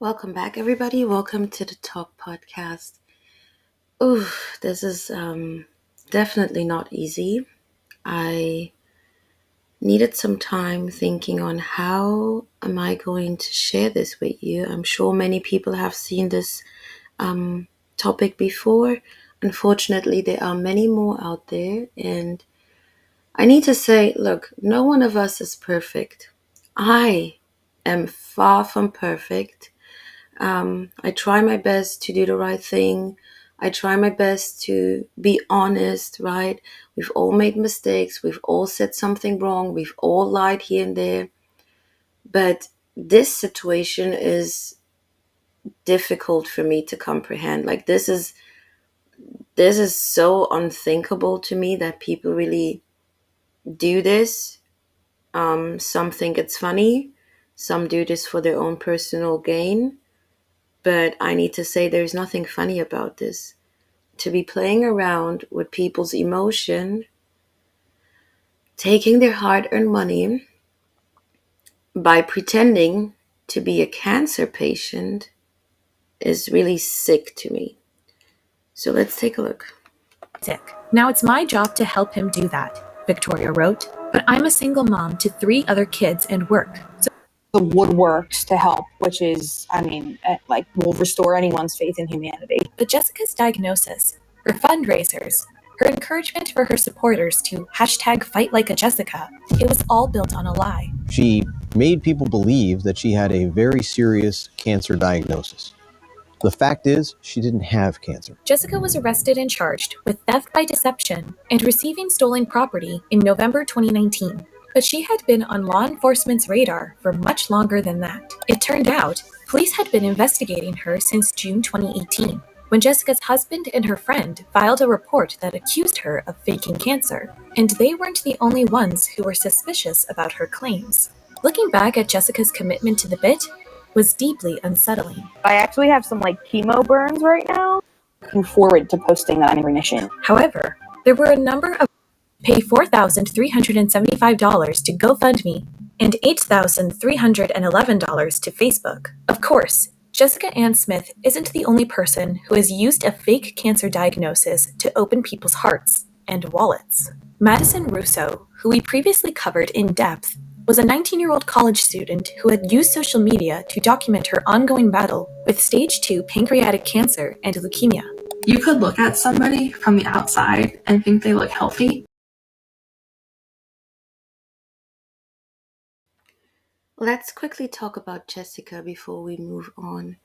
Welcome back, everybody. Welcome to the Talk Podcast. Ooh, this is definitely not easy. I needed some time thinking on how am I going to share this with you. I'm sure many people have seen this topic before. Unfortunately, there are many more out there, and I need to say, look, no one of us is perfect. I am far from perfect. I try my best to do the right thing. I try my best to be honest, right? We've all made mistakes. We've all said something wrong. We've all lied here and there. But this situation is difficult for me to comprehend. Like this is so unthinkable to me that people really do this. Some think it's funny. Some do this for their own personal gain. But I need to say there's nothing funny about this. To be playing around with people's emotion, taking their hard-earned money by pretending to be a cancer patient is really sick to me. So let's take a look. Sick. Now it's my job to help him do that, Victoria wrote. But I'm a single mom to 3 other kids and work. So the woodworks to help, which is, will restore anyone's faith in humanity. But Jessica's diagnosis, her fundraisers, her encouragement for her supporters to #FightLikeAJessica, it was all built on a lie. She made people believe that she had a very serious cancer diagnosis. The fact is, she didn't have cancer. Jessica was arrested and charged with theft by deception and receiving stolen property in November 2019. But she had been on law enforcement's radar for much longer than that. It turned out, police had been investigating her since June 2018, when Jessica's husband and her friend filed a report that accused her of faking cancer. And they weren't the only ones who were suspicious about her claims. Looking back at Jessica's commitment to the bit was deeply unsettling. I actually have some chemo burns right now. Looking forward to posting that I'm in remission. However, there were a number of pay $4,375 to GoFundMe and $8,311 to Facebook. Of course, Jessica Ann Smith isn't the only person who has used a fake cancer diagnosis to open people's hearts and wallets. Madison Russo, who we previously covered in depth, was a 19-year-old college student who had used social media to document her ongoing battle with stage 2 pancreatic cancer and leukemia. You could look at somebody from the outside and think they look healthy. Let's quickly talk about Jessica before we move on.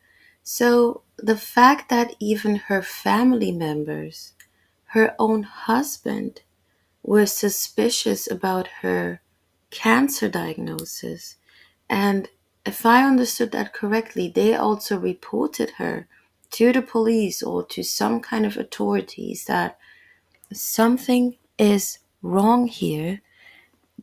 So, the fact that even her family members, her own husband, were suspicious about her cancer diagnosis. And if I understood that correctly, they also reported her to the police or to some kind of authorities that something is wrong here,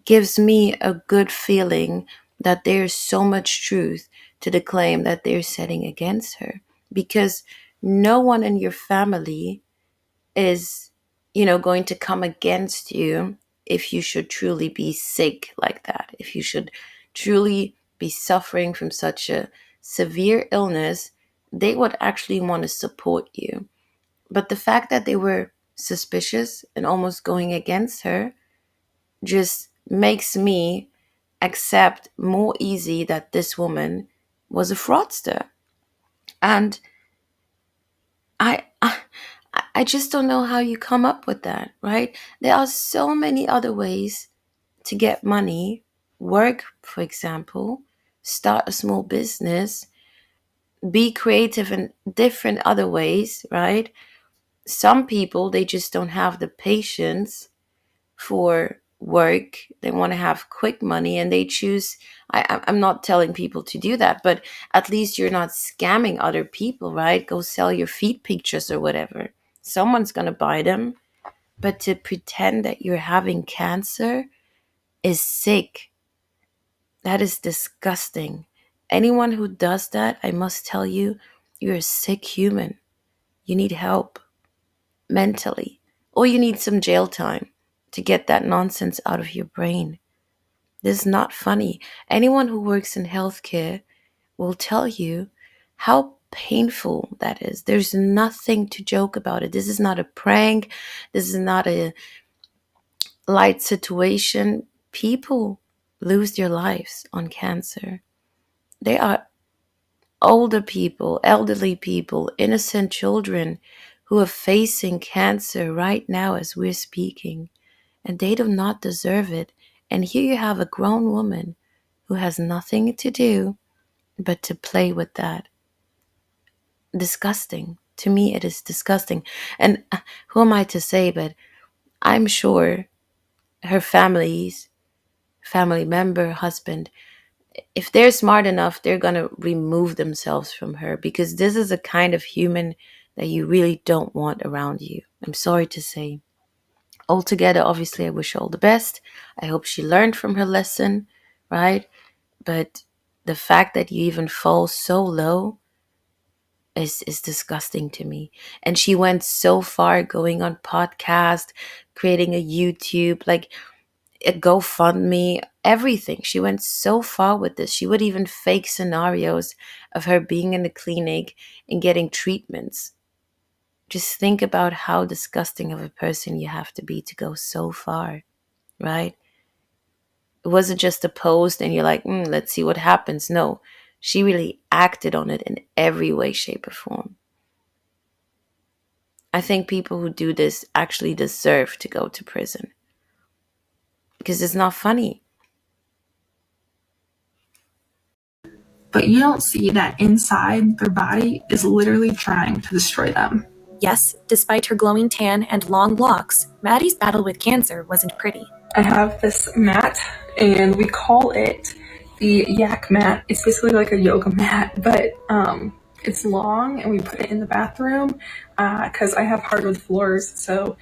gives me a good feeling that there's so much truth to the claim that they're setting against her. Because no one in your family is, going to come against you if you should truly be sick like that, if you should truly be suffering from such a severe illness, they would actually want to support you. But the fact that they were suspicious and almost going against her just makes me accept more easy that this woman was a fraudster. And I just don't know how you come up with that, right? There are so many other ways to get money. Work, for example, start a small business, be creative in different other ways, right? Some people, they just don't have the patience for work. They want to have quick money and they choose. I'm not telling people to do that, but at least you're not scamming other people, right? Go sell your feet pictures or whatever. Someone's going to buy them. But to pretend that you're having cancer is sick. That is disgusting. Anyone who does that, I must tell you, you're a sick human. You need help mentally, or you need some jail time to get that nonsense out of your brain. This is not funny. Anyone who works in healthcare will tell you how painful that is. There's nothing to joke about it. This is not a prank. This is not a light situation. People lose their lives on cancer. They are older people, elderly people, innocent children who are facing cancer right now as we're speaking, and they do not deserve it. And here you have a grown woman who has nothing to do but to play with that. Disgusting. To me, it is disgusting. And who am I to say, but I'm sure her family member, husband, if they're smart enough, they're going to remove themselves from her, because this is a kind of human that you really don't want around you. I'm sorry to say. Altogether, obviously, I wish her all the best. I hope she learned from her lesson, right? But the fact that you even fall so low is disgusting to me. And she went so far, going on podcast, creating a YouTube, like a GoFundMe, everything. She went so far with this. She would even fake scenarios of her being in the clinic and getting treatments. Just think about how disgusting of a person you have to be to go so far, right? It wasn't just a post and you're like, let's see what happens. No, she really acted on it in every way, shape, or form. I think people who do this actually deserve to go to prison, because it's not funny. But you don't see that inside their body is literally trying to destroy them. Yes, despite her glowing tan and long locks, Maddie's battle with cancer wasn't pretty. I have this mat, and we call it the yak mat. It's basically like a yoga mat, but it's long, and we put it in the bathroom because I have hardwood floors, so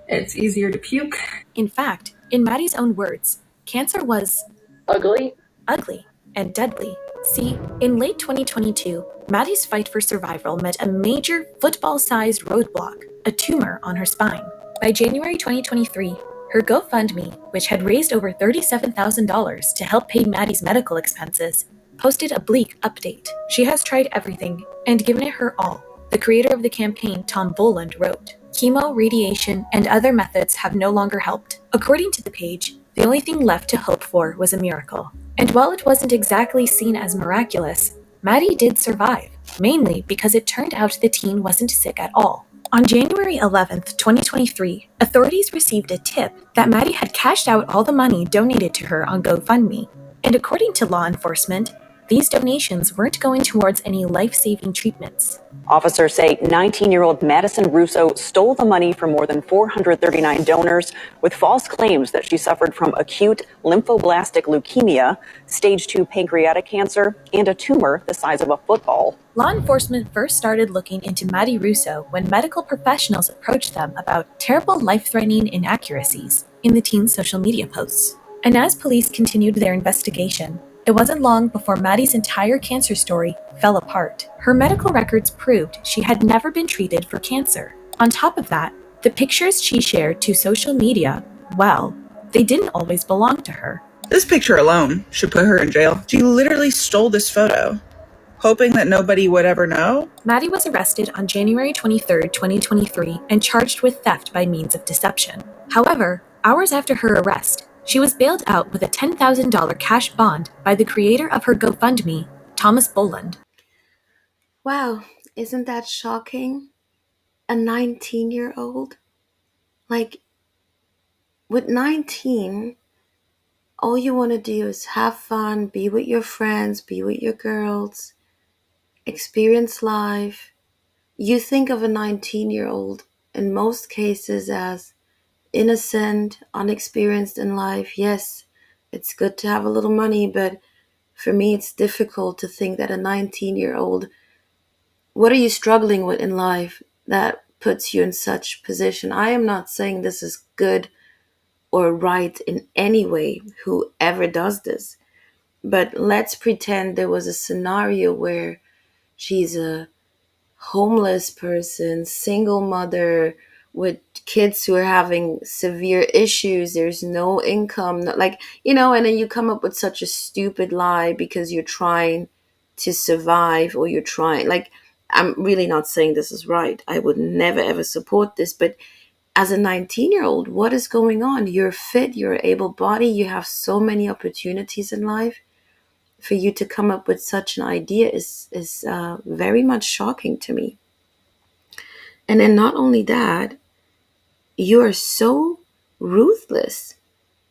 it's easier to puke. In fact, in Maddie's own words, cancer was Ugly. ugly and deadly. See, in late 2022, Maddie's fight for survival met a major football-sized roadblock, a tumor on her spine. By January 2023, her GoFundMe, which had raised over $37,000 to help pay Maddie's medical expenses, posted a bleak update. She has tried everything and given it her all. The creator of the campaign, Tom Boland, wrote, "Chemo, radiation, and other methods have no longer helped. According to the page, the only thing left to hope for was a miracle." And while it wasn't exactly seen as miraculous, Maddie did survive, mainly because it turned out the teen wasn't sick at all. On January 11th, 2023, authorities received a tip that Maddie had cashed out all the money donated to her on GoFundMe. And according to law enforcement, these donations weren't going towards any life-saving treatments. Officers say 19-year-old Madison Russo stole the money from more than 439 donors with false claims that she suffered from acute lymphoblastic leukemia, stage 2 pancreatic cancer, and a tumor the size of a football. Law enforcement first started looking into Maddie Russo when medical professionals approached them about terrible life-threatening inaccuracies in the teen's social media posts. And as police continued their investigation, it wasn't long before Maddie's entire cancer story fell apart. Her medical records proved she had never been treated for cancer. On top of that, the pictures she shared to social media, well, they didn't always belong to her. This picture alone should put her in jail. She literally stole this photo, hoping that nobody would ever know. Maddie was arrested on January 23, 2023, and charged with theft by means of deception. However, hours after her arrest, she was bailed out with a $10,000 cash bond by the creator of her GoFundMe, Thomas Boland. Wow, isn't that shocking? A 19-year-old? Like, with 19, all you want to do is have fun, be with your friends, be with your girls, experience life. You think of a 19-year-old in most cases as innocent, unexperienced in life. Yes, it's good to have a little money, but for me, it's difficult to think that a 19-year-old, what are you struggling with in life that puts you in such position? I am not saying this is good or right in any way, whoever does this. But let's pretend there was a scenario where she's a homeless person, single mother with kids who are having severe issues. There's no income, and then you come up with such a stupid lie because you're trying to survive, or you're trying, like, I'm really not saying this is right. I would never ever support this, but as a 19-year-old, what is going on? You're fit, you're able bodied, you have so many opportunities in life. For you to come up with such an idea is very much shocking to me. And then not only that, you are so ruthless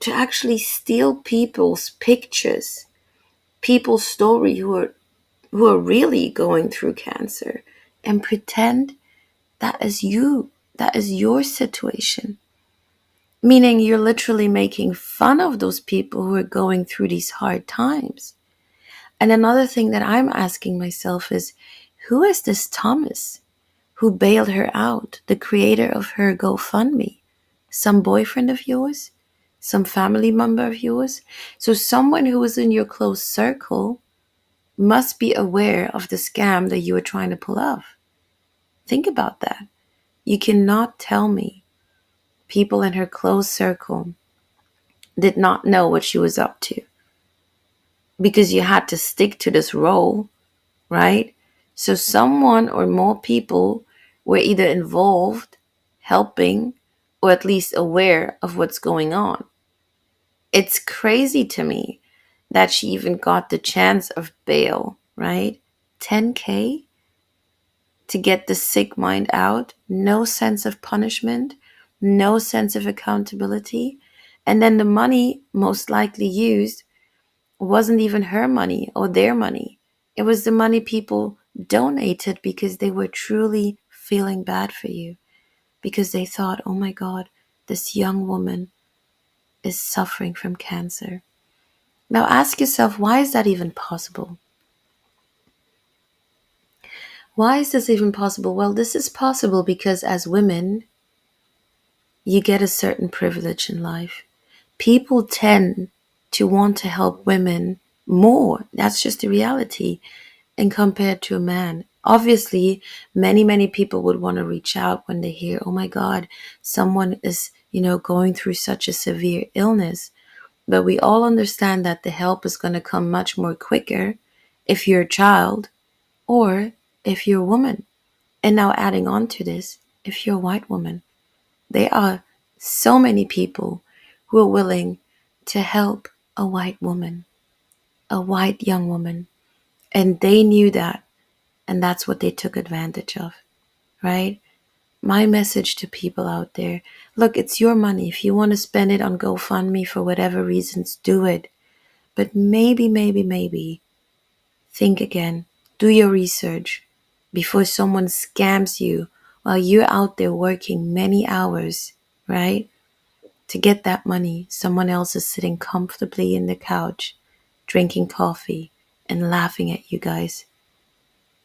to actually steal people's pictures, people's story who are really going through cancer, and pretend that is you, that is your situation. Meaning you're literally making fun of those people who are going through these hard times. And another thing that I'm asking myself is, who is this Thomas who bailed her out, the creator of her GoFundMe? Some boyfriend of yours? Some family member of yours? So someone who is in your close circle must be aware of the scam that you are trying to pull off. Think about that. You cannot tell me people in her close circle did not know what she was up to, because you had to stick to this role, right? So someone or more people were either involved, helping, or at least aware of what's going on. It's crazy to me that she even got the chance of bail, right? 10K to get the sick mind out, no sense of punishment, no sense of accountability. And then the money most likely used wasn't even her money or their money. It was the money people donated because they were truly feeling bad for you, because they thought, oh my God, this young woman is suffering from cancer. Now ask yourself, why is that even possible? Why is this even possible? Well, this is possible because as women, you get a certain privilege in life. People tend to want to help women more. That's just the reality. And compared to a man, obviously, many people would want to reach out when they hear, oh my God, someone is, going through such a severe illness. But we all understand that the help is going to come much more quicker if you're a child or if you're a woman. And now adding on to this, if you're a white woman, there are so many people who are willing to help a white woman, a white young woman. And they knew that. And that's what they took advantage of, right? My message to people out there, look, it's your money. If you want to spend it on GoFundMe for whatever reasons, do it. But maybe, think again. Do your research before someone scams you while you're out there working many hours, right? To get that money, someone else is sitting comfortably in the couch, drinking coffee and laughing at you guys.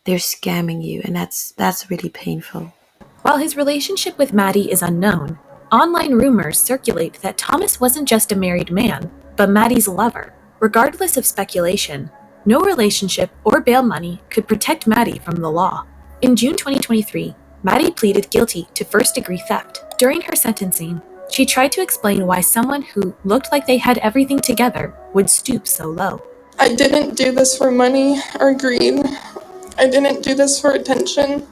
They're scamming you, and that's really painful. While his relationship with Maddie is unknown, online rumors circulate that Thomas wasn't just a married man, but Maddie's lover. Regardless of speculation, no relationship or bail money could protect Maddie from the law. In June 2023, Maddie pleaded guilty to first-degree theft. During her sentencing, she tried to explain why someone who looked like they had everything together would stoop so low. I didn't do this for money or greed. I didn't do this for attention.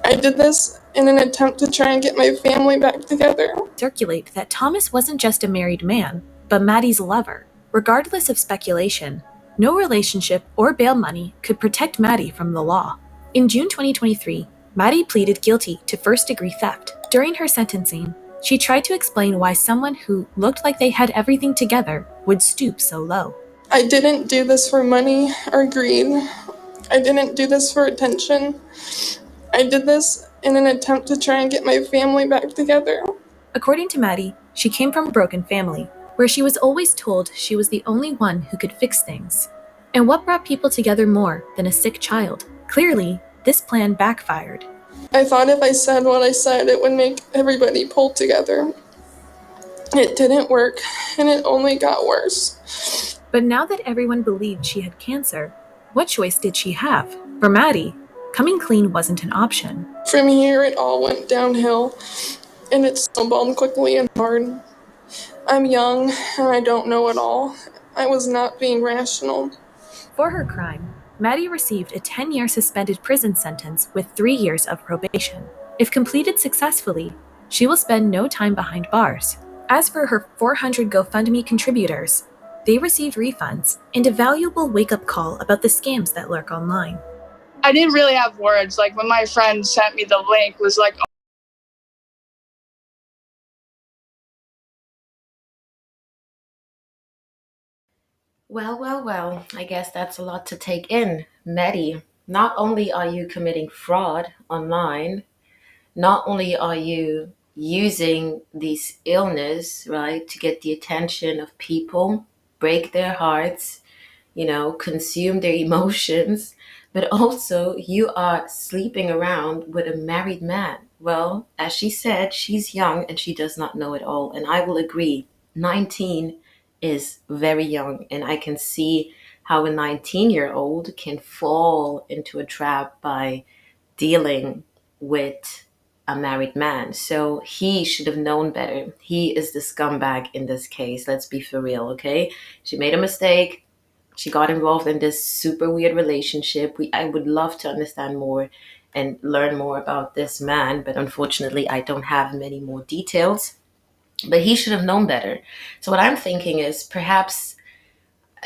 I did this in an attempt to try and get my family back together. Circulate that Thomas wasn't just a married man, but Maddie's lover. Regardless of speculation, no relationship or bail money could protect Maddie from the law. In June 2023, Maddie pleaded guilty to first-degree theft. During her sentencing, she tried to explain why someone who looked like they had everything together would stoop so low. I didn't do this for money or greed. I didn't do this for attention. I did this in an attempt to try and get my family back together. According to Maddie, she came from a broken family, where she was always told she was the only one who could fix things. And what brought people together more than a sick child? Clearly, this plan backfired. I thought if I said what I said, it would make everybody pull together. It didn't work, and it only got worse. But now that everyone believed she had cancer, what choice did she have? For Maddie, coming clean wasn't an option. From here, it all went downhill, and it snowballed quickly and hard. I'm young, and I don't know it all. I was not being rational. For her crime, Maddie received a 10-year suspended prison sentence with 3 years of probation. If completed successfully, she will spend no time behind bars. As for her 400 GoFundMe contributors, they received refunds and a valuable wake-up call about the scams that lurk online. I didn't really have words. Like when my friend sent me the link, was like, Well, I guess that's a lot to take in. Maddie, not only are you committing fraud online, not only are you using these illness, right, to get the attention of people, break their hearts, consume their emotions, but also you are sleeping around with a married man. Well, as she said, she's young and she does not know it all. And I will agree, 19 is very young. And I can see how a 19-year-old can fall into a trap by dealing with a married man. So he should have known better. He is the scumbag in this case. Let's be for real, okay? She made a mistake. She got involved in this super weird relationship. I would love to understand more and learn more about this man, but unfortunately, I don't have many more details. But he should have known better. So what I'm thinking is perhaps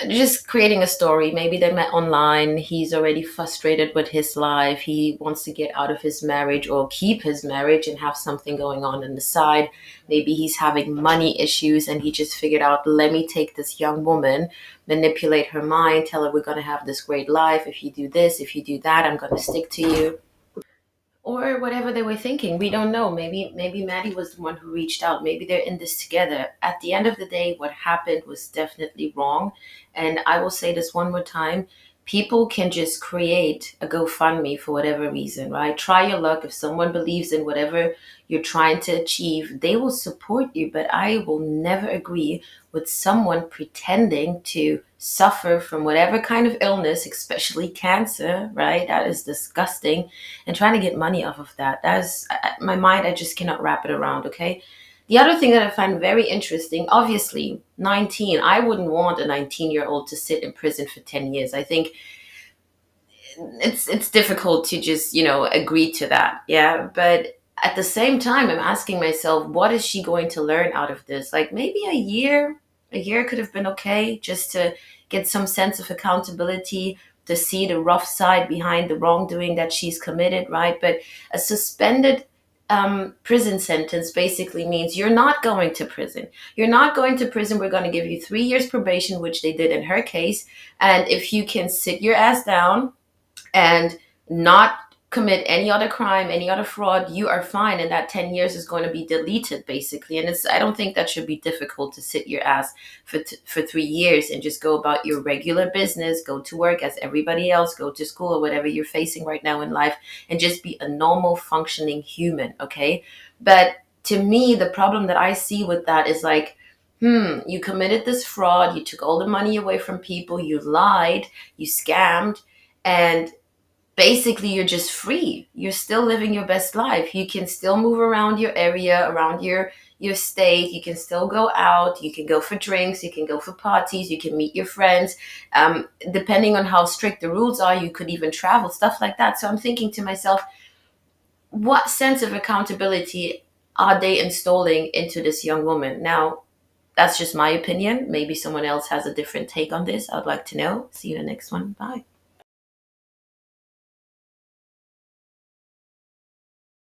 just creating a story. Maybe they met online. He's already frustrated with his life. He wants to get out of his marriage or keep his marriage and have something going on the side. Maybe he's having money issues and he just figured out, let me take this young woman, manipulate her mind, tell her we're going to have this great life. If you do this, if you do that, I'm going to stick to you, or whatever they were thinking. We don't know. Maybe Maddie was the one who reached out. Maybe they're in this together. At the end of the day, what happened was definitely wrong. And I will say this one more time. People can just create a GoFundMe for whatever reason, right? Try your luck. If someone believes in whatever you're trying to achieve, they will support you. But I will never agree with someone pretending to suffer from whatever kind of illness, especially cancer, right? That is disgusting, and trying to get money off of that. That's my mind. I just cannot wrap it around. Okay. The other thing that I find very interesting, obviously, 19. I wouldn't want a 19-year-old to sit in prison for 10 years. I think it's difficult to just agree to that. Yeah, but at the same time, I'm asking myself, what is she going to learn out of this? Like maybe a year could have been okay, just to get some sense of accountability, to see the rough side behind the wrongdoing that she's committed, right? But a suspended prison sentence basically means you're not going to prison. You're not going to prison. We're going to give you 3 years probation, which they did in her case. And if you can sit your ass down and not commit any other crime, any other fraud, you are fine. And that 10 years is going to be deleted, basically. And I don't think that should be difficult to sit your ass for 3 years and just go about your regular business, go to work as everybody else, go to school or whatever you're facing right now in life, and just be a normal functioning human, okay? But to me, the problem that I see with that is like, you committed this fraud, you took all the money away from people, you lied, you scammed, and basically you're just free. You're still living your best life. You can still move around your area, around your state. You can still go out. You can go for drinks. You can go for parties. You can meet your friends. Depending on how strict the rules are, you could even travel, stuff like that. So I'm thinking to myself, what sense of accountability are they installing into this young woman? Now, that's just my opinion. Maybe someone else has a different take on this. I'd like to know. See you in the next one. Bye.